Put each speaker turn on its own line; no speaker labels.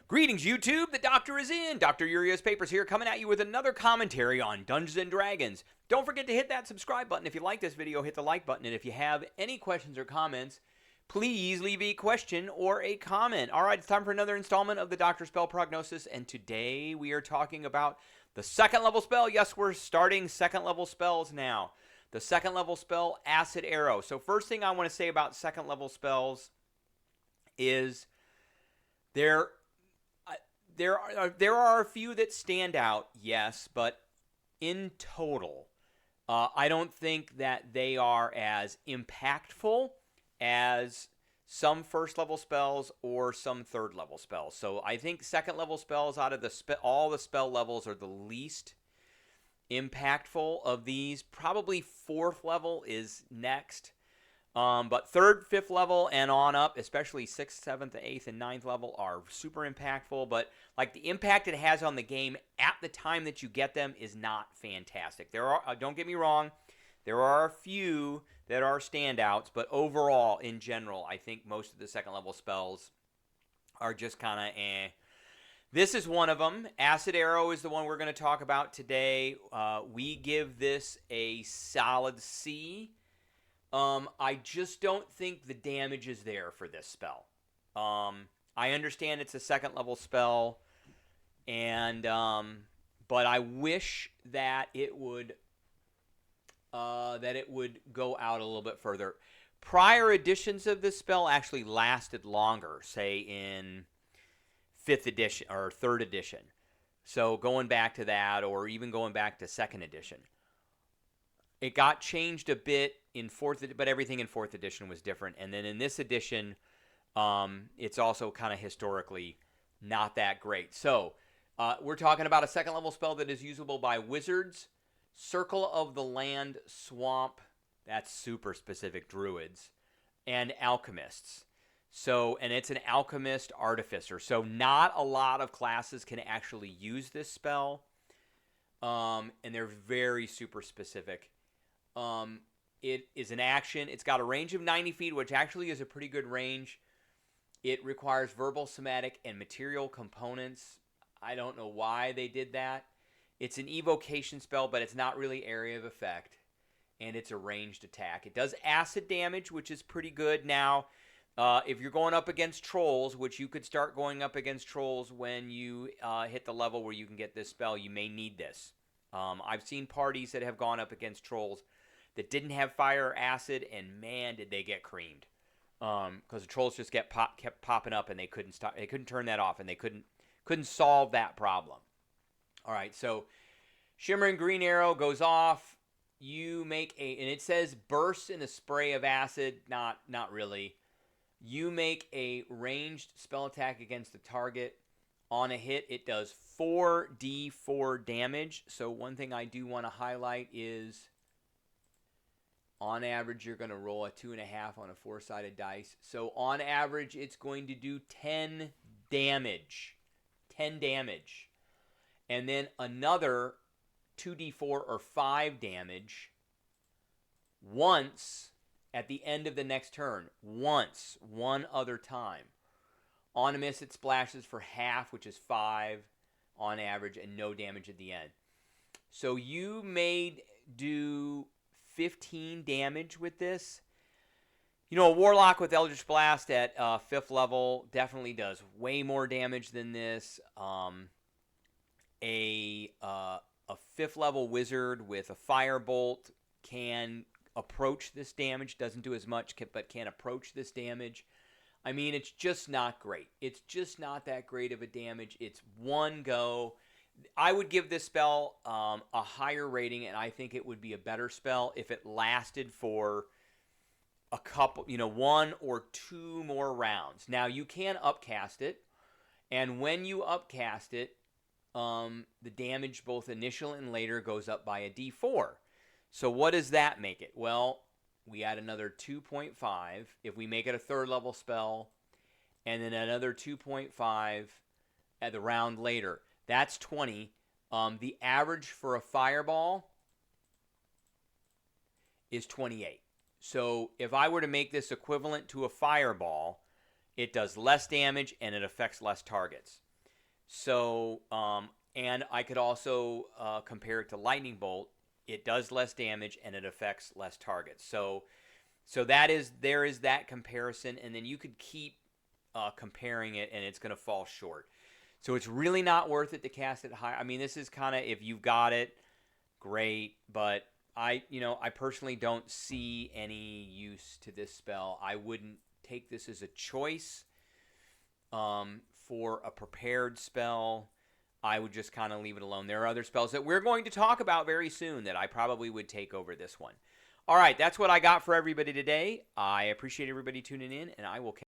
Greetings, YouTube. The Doctor is in. Dr. Urios Papers here, coming at you with another commentary on Dungeons & Dragons. Don't forget to hit that subscribe button. If you like this video, hit the like button. And if you have any questions or comments, please leave a question or a comment. All right, it's time for another installment of the Doctor Spell Prognosis. And today we are talking about the second level spell. Yes, we're starting second level spells now. The second level spell, Acid Arrow. So first thing I want to say about second level spells is there are a few that stand out, yes, but in total, I don't think that they are as impactful as some first level spells or some third level spells. So I think second level spells out of all the spell levels are the least impactful of these. Probably fourth level is next. But third, fifth level, and on up, especially sixth, seventh, eighth, and ninth level are super impactful. But like the impact it has on the game at the time that you get them is not fantastic. There are, don't get me wrong, there are a few that are standouts, but overall, in general, I think most of the second level spells are just kind of eh. This is one of them. Acid Arrow is the one we're going to talk about today. We give this a solid C. I just don't think the damage is there for this spell. I understand it's a second level spell, and but I wish that it would go out a little bit further. Prior editions of this spell actually lasted longer, say in 5th edition or 3rd edition. So going back to that, or even going back to 2nd edition. It got changed a bit in 4th, but everything in 4th edition was different. And then in this edition, it's also kind of historically not that great. So we're talking about a second level spell that is usable by wizards, Circle of the Land Swamp, that's super specific, druids, and alchemists. So, and it's an alchemist artificer. So not a lot of classes can actually use this spell. And they're very super specific. It is an action. It's got a range of 90 feet, which actually is a pretty good range. It requires verbal, somatic, and material components. I don't know why they did that. It's an evocation spell, but it's not really area of effect. And it's a ranged attack. It does acid damage, which is pretty good. Now, if you're going up against trolls, which you could start going up against trolls when you hit the level where you can get this spell, you may need this. I've seen parties that have gone up against trolls that didn't have fire or acid, and man, did they get creamed. Because the trolls just kept popping up, and they couldn't stop. They couldn't turn that off, and they couldn't solve that problem. All right, so Shimmering Green Arrow goes off. You make and it says bursts in a spray of acid. Not really. You make a ranged spell attack against the target. On a hit, it does 4d4 damage. So one thing I do want to highlight is, on average, you're going to roll a 2.5 on a 4-sided dice. So on average, it's going to do 10 damage. 10 damage. And then another 2d4 or 5 damage once at the end of the next turn. Once. One other time. On a miss, it splashes for half, which is 5 on average, and no damage at the end. So you may do 15 damage with this. You know, a Warlock with Eldritch Blast at 5th level definitely does way more damage than this. A 5th level Wizard with a Firebolt can approach this damage. Doesn't do as much, but can approach this damage. I mean, it's just not great. It's just not that great of a damage. It's one go. I would give this spell a higher rating, and I think it would be a better spell if it lasted for a couple, 1 or 2 more rounds. Now, you can upcast it, and when you upcast it, the damage both initial and later goes up by a d4. So what does that make it? Well, we add another 2.5 if we make it a 3rd level spell, and then another 2.5 at the round later. That's 20. The average for a fireball is 28. So if I were to make this equivalent to a fireball, it does less damage and it affects less targets. So, and I could also compare it to lightning bolt. It does less damage and it affects less targets. So there is that comparison, and then you could keep comparing it, and it's going to fall short. So it's really not worth it to cast it high. I mean, this is kind of, if you've got it, great, but I personally don't see any use to this spell. I wouldn't take this as a choice for a prepared spell. I would just kind of leave it alone. There are other spells that we're going to talk about very soon that I probably would take over this one. All right, that's what I got for everybody today. I appreciate everybody tuning in, and I will catch